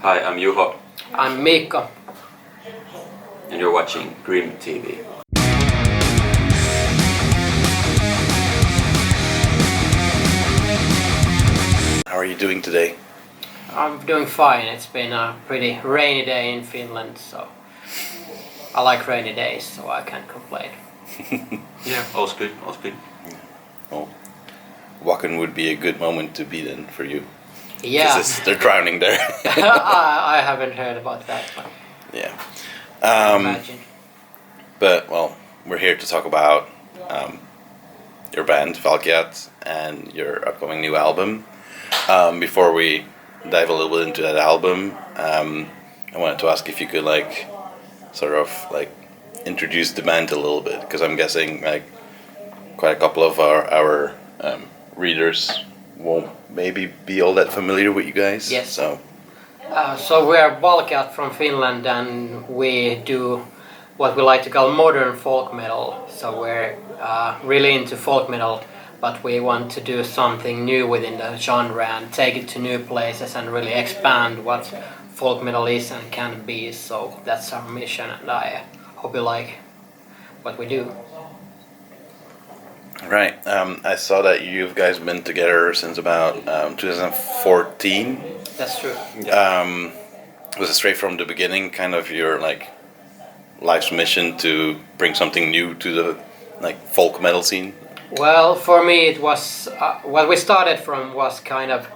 Hi, I'm Juho, I'm Mikko. and you're watching GRIMM TV. How are you doing today? I'm doing fine. It's been a pretty rainy day in Finland, so I like rainy days, so I can't complain. Yeah, all's good, all's good. Oh, Wacken would be a good moment to be then for you. Yeah, 'Cause they're drowning there. I haven't heard about that, but Yeah. imagine. But well, we're here to talk about your band Valkeat and your upcoming new album. Before we dive a little bit into that album, I wanted to ask if you could sort of introduce the band a little bit, because I'm guessing quite a couple of our readers won't maybe be all that familiar with you guys. Yes. So We are Valkeat from Finland, and we do what we like to call modern folk metal. So we're really into folk metal, but we want to do something new within the genre and take it to new places and really expand what folk metal is and can be. So that's our mission, and I hope you like what we do. right, I saw that you guys been together since about 2014. That's true. Was it straight from the beginning kind of your life's mission to bring something new to the folk metal scene? Well, for me it was what we started from was kind of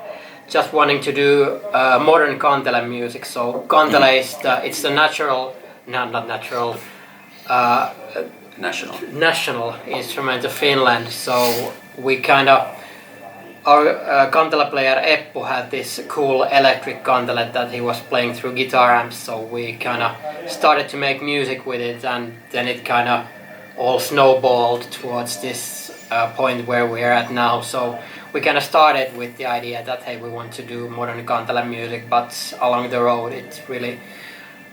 just wanting to do modern kantele music. So kantele is it's the natural, not natural, national instrument of Finland. So we kind of, our kantele player Eppu had this cool electric kantele that he was playing through guitar amps. So we kind of started to make music with it, and then it kind of all snowballed towards this point where we are at now. So we kind of started with the idea that hey, we want to do modern kantele music, but along the road it really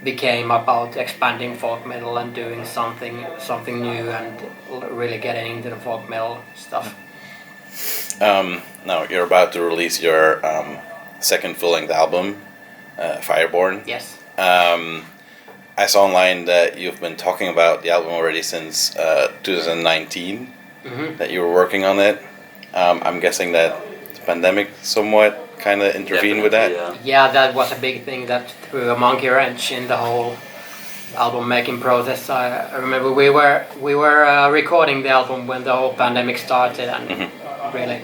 became about expanding folk metal and doing something new and really getting into the folk metal stuff. Now you're about to release your second full-length album, Fireborn. Yes. I saw online that you've been talking about the album already since 2019, that you were working on it. I'm guessing that the pandemic somewhat kind of intervened with that. Yeah, that was a big thing that threw a monkey wrench in the whole album making process. I remember we were recording the album when the whole pandemic started, and really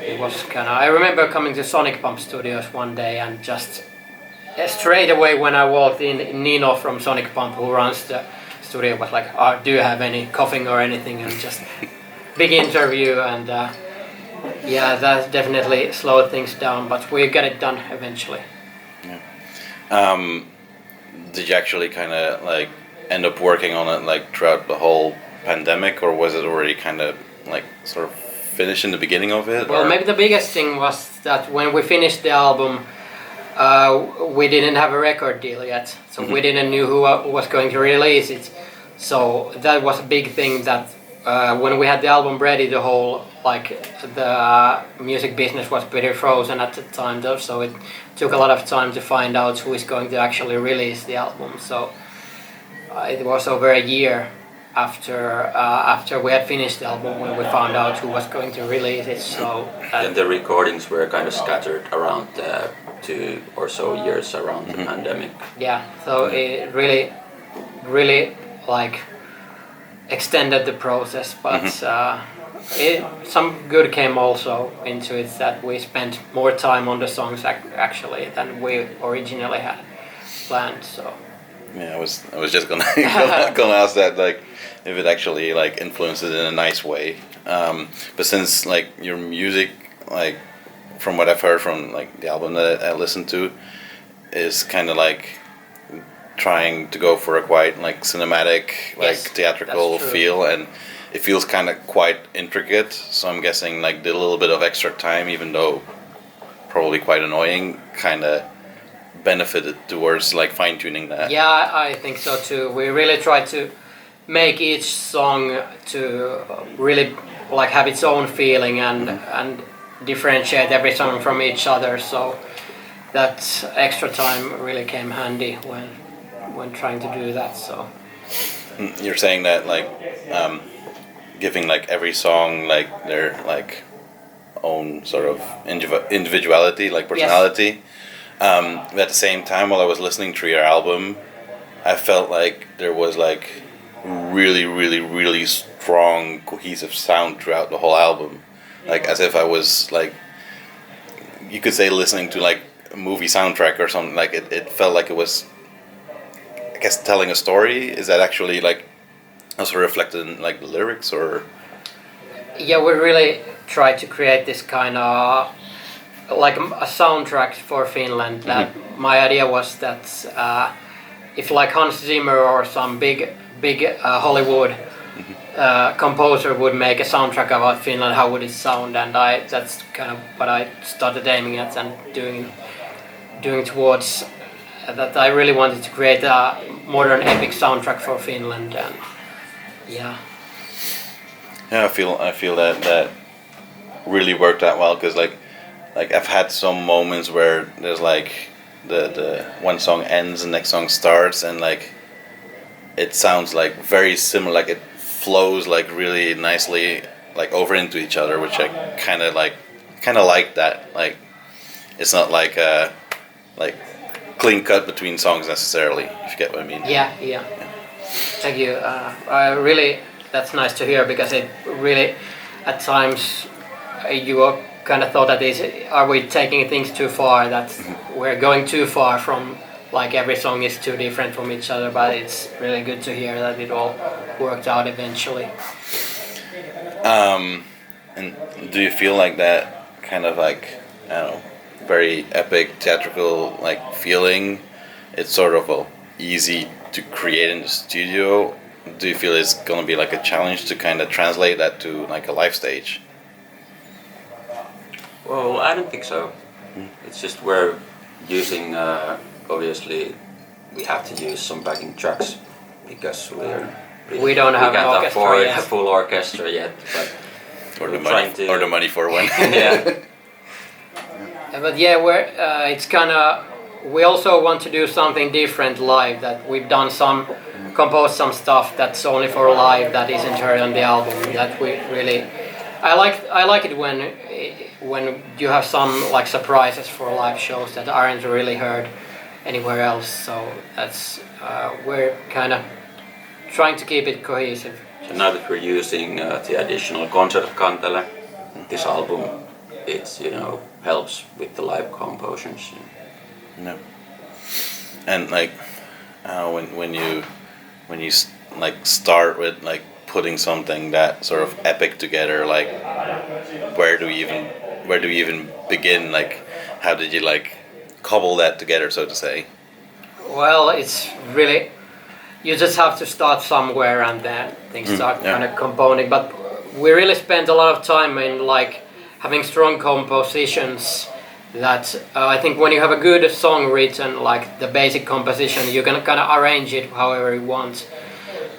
it was kind of. I remember coming to Sonic Pump Studios one day and just straight away when I walked in, Nino from Sonic Pump, who runs the studio, was like, "Do you have any coughing or anything?" And just big interview, and yeah, that definitely slowed things down, but we got it done eventually. Yeah. Did you actually kind of end up working on it throughout the whole pandemic, or was it already kind of sort of finished in the beginning of it? Well, maybe the biggest thing was that when we finished the album, we didn't have a record deal yet, so we didn't know who was going to release it. So that was a big thing, that when we had the album ready, the whole the music business was pretty frozen at the time though, so it took a lot of time to find out who is going to actually release the album. So it was over a year after we had finished the album when we found out who was going to release it. So And the recordings were kind of scattered around 2 or so years around the pandemic. yeah, so it really extended the process, but some good came also into it, that we spent more time on the songs actually than we originally had planned. So Yeah, I was just gonna ask that if it actually influenced it in a nice way. But since your music, from what I've heard from the album that I listened to, is kind of trying to go for a quite cinematic, Yes, theatrical that's true. feel, and it feels kind of quite intricate. So I'm guessing the little bit of extra time, even though probably quite annoying, kind of benefited towards fine tuning that. yeah, I think so too. We really tried to make each song to really have its own feeling and differentiate every song from each other. So that extra time really came handy when trying to do that. So You're saying that like giving like every song like their like own sort of individuality, like personality. But at the same time, while I was listening to your album, I felt like there was like really, really, really strong, cohesive sound throughout the whole album. Like as if I was like, you could say listening to like a movie soundtrack or something. Like it felt like it was, I guess, telling a story. Is that actually like also reflected in like the lyrics or? yeah, we really tried to create this kind of like a soundtrack for Finland. That my idea was that if like Hans Zimmer or some big Hollywood composer would make a soundtrack about Finland, how would it sound? And that's kind of what I started aiming at and doing towards. That I really wanted to create a modern epic soundtrack for Finland, and yeah. Yeah, I feel that really worked out well because like I've had some moments where there's like the one song ends and next song starts and like it sounds like very similar, like it flows like really nicely like over into each other, which I kind of like that. Like it's not like clean cut between songs necessarily, if you get what I mean. Yeah. Thank you. I really, that's nice to hear because it really, at times, you kind of thought that are we taking things too far? That we're going too far from like every song is too different from each other. But it's really good to hear that it all worked out eventually. And do you feel like that kind of like I don't know, very epic theatrical like feeling? It's sort of easy to create in the studio. Do you feel it's gonna be like a challenge to kind of translate that to like a live stage? Well, I don't think so. It's just we're using, obviously, we have to use some backing tracks because we don't have an can't orchestra afford yet. a full orchestra yet. But Or the money for one. yeah. But yeah, it's kind of, we also want to do something different live. That we've done composed some stuff that's only for live that isn't heard on the album. That we really, I like it when you have some like surprises for live shows that aren't really heard anywhere else. So that's we're kind of trying to keep it cohesive. So now that we're using the additional concert kantele, this album, it's helps with the live compositions. No. And like when you like start with like putting something that sort of epic together, like where do you even begin? Like how did you like cobble that together, so to say? Well, it's really, you just have to start somewhere and then things start kind of compounding. But we really spent a lot of time in like having strong compositions. That I think when you have a good song written, like the basic composition, you can kind of arrange it however you want.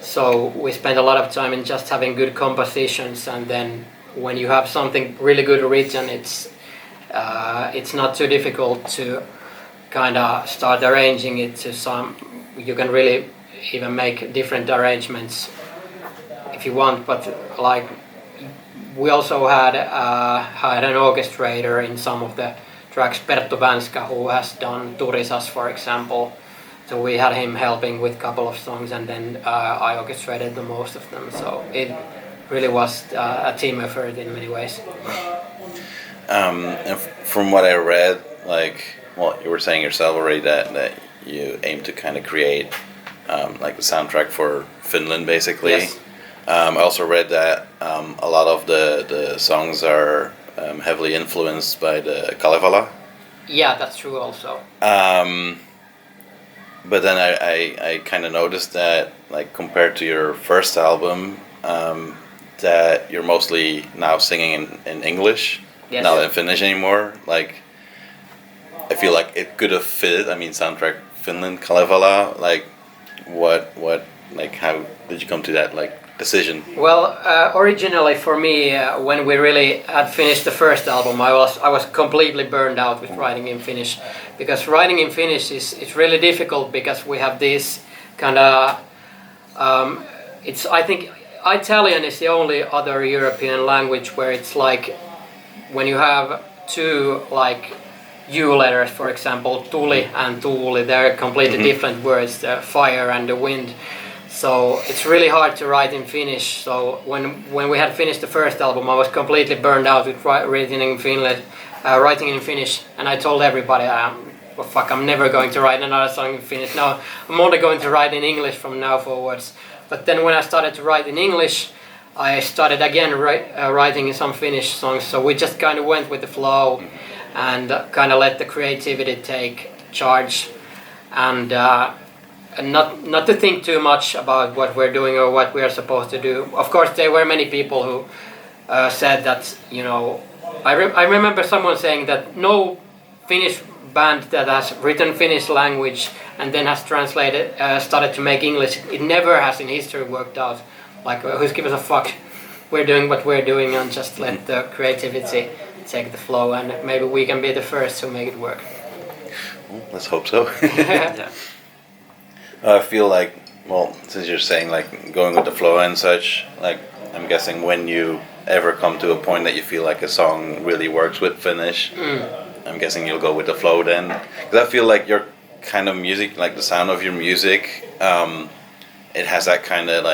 So we spent a lot of time in just having good compositions, and then when you have something really good written, it's not too difficult to kind of start arranging it to some. You can really even make different arrangements if you want, but like we also had an orchestrator in some of the tracks, Perttu Vänska, who has done Turisas, for example. So we had him helping with a couple of songs, and then I orchestrated the most of them. So it really was a team effort in many ways. And from what I read, like, well, you were saying yourself already that you aim to kind of create like the soundtrack for Finland, basically. Yes. I also read that a lot of the songs are heavily influenced by the Kalevala. Yeah, that's true also. But then I kind of noticed that, like, compared to your first album, that you're mostly now singing in English, Yes. not in Finnish anymore. Like, I feel like it could have fitted. I mean, soundtrack Finland, Kalevala. Like, what, like, how did you come to that, like, decision? Well, originally for me, when we really had finished the first album, I was completely burned out with writing in Finnish, because writing in Finnish is really difficult because we have this kind of I think Italian is the only other European language where it's like when you have two like U letters, for example, tuli and tuuli, they're completely different words, the fire and the wind. So it's really hard to write in Finnish. So when we had finished the first album, I was completely burned out with writing in Finnish, and I told everybody, well, fuck, I'm never going to write another song in Finnish. No, I'm only going to write in English from now forwards. But then when I started to write in English, I started again writing some Finnish songs. So we just kind of went with the flow and kind of let the creativity take charge, and not to think too much about what we're doing or what we are supposed to do. Of course, there were many people who said that, you know, I remember someone saying that no Finnish band that has written Finnish language and then has started to make English, it never has in history worked out. Like, who's gives a fuck? We're doing what we're doing and just let the creativity take the flow, and maybe we can be the first to make it work. Well, let's hope so. Yeah. I feel like, well, since you're saying like going with the flow and such, like I'm guessing when you ever come to a point that you feel like a song really works with Finnish, I'm guessing you'll go with the flow then. Because I feel like your kind of music, like the sound of your music, it has that kind of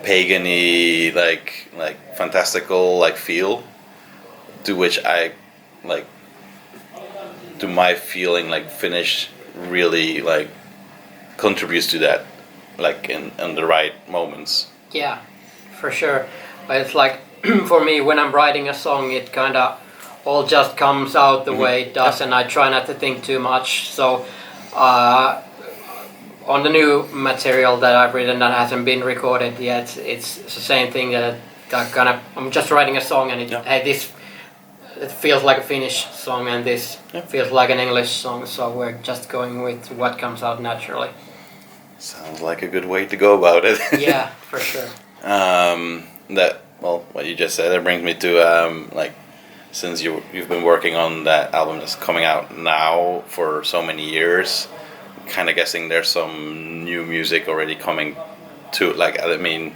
pagan-y, like fantastical like feel, to which I like, to my feeling, like Finnish really like contributes to that, like in the right moments. Yeah, for sure. But it's like for me, when I'm writing a song, it kind of all just comes out the way it does, and I try not to think too much. So on the new material that I've written that hasn't been recorded yet, it's the same thing that I'm just writing a song, and it feels like a Finnish song, and this feels like an English song, so we're just going with what comes out naturally. Sounds like a good way to go about it. Yeah, for sure. What you just said, that brings me to like, since you've been working on that album that's coming out now for so many years, kind of guessing there's some new music already coming to, like, I mean,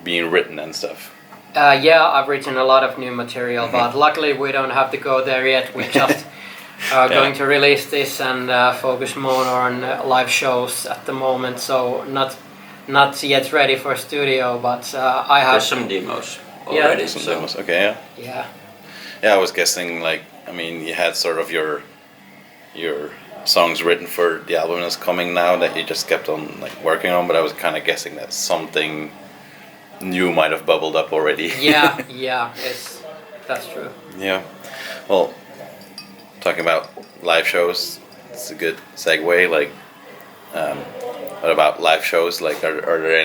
being written and stuff. Yeah, I've written a lot of new material, but luckily we don't have to go there yet. We're just going to release this and focus more on live shows at the moment. So not yet ready for studio, but I have. There's some demos already. Yeah, Some demos. Okay, yeah. Yeah, I was guessing, like, I mean, you had sort of your songs written for the album that's coming now that you just kept on like working on, but I was kind of guessing that something new might have bubbled up already. yeah, that's true. Yeah. Well, talking about live shows, it's a good segue. Like, what about live shows? Like, are there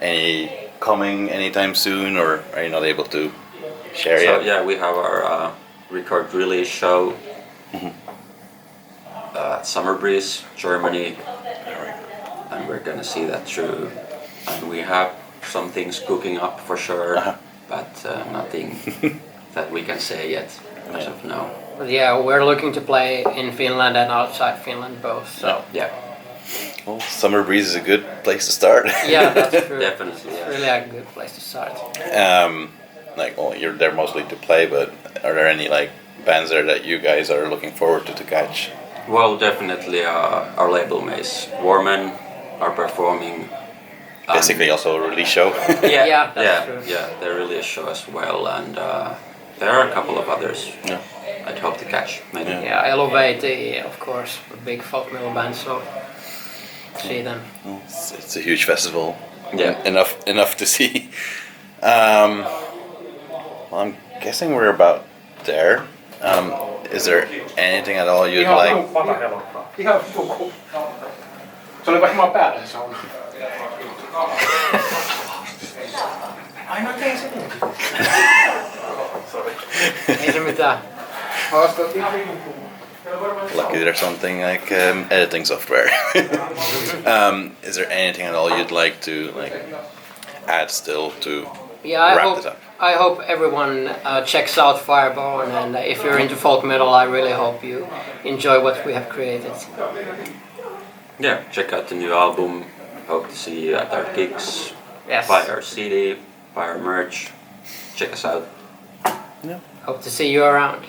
any coming anytime soon, or are you not able to share So yet? yeah, we have our record release show at Summer Breeze, Germany, and we're gonna see that through. And we have some things cooking up for sure, but nothing that we can say yet as of now. But yeah, we're looking to play in Finland and outside Finland both. So Yeah, Well, Summer Breeze is a good place to start. yeah, that's true. definitely. It's Yeah. really a good place to start. Like, well, you're there mostly to play, but are there any like bands there that you guys are looking forward to catch? Well, definitely our label mates, Warman, are performing. Basically, also a release show. Yeah, that's true. Yeah, they're really a show as well, and there are a couple of others. Yeah. I'd hope to catch maybe. Yeah, Elevate, of course, a big folk metal band, so see them. Well, it's a huge festival. Yeah. Enough to see. Well, I'm guessing we're about there. Is there anything at all you'd like? Ihan vitun se oli vähän päällä se sauna. Aina tee se Ei se mitään. Haastat ihan vitun. lucky there's something like editing software. Is there anything at all you'd like to add still to wrap this up? I hope everyone checks out Fireborn, and if you're into folk metal, I really hope you enjoy what we have created. Yeah, check out the new album. Hope to see you at our gigs. Yes. Buy our CD, buy our merch. Check us out. Hope to see you around.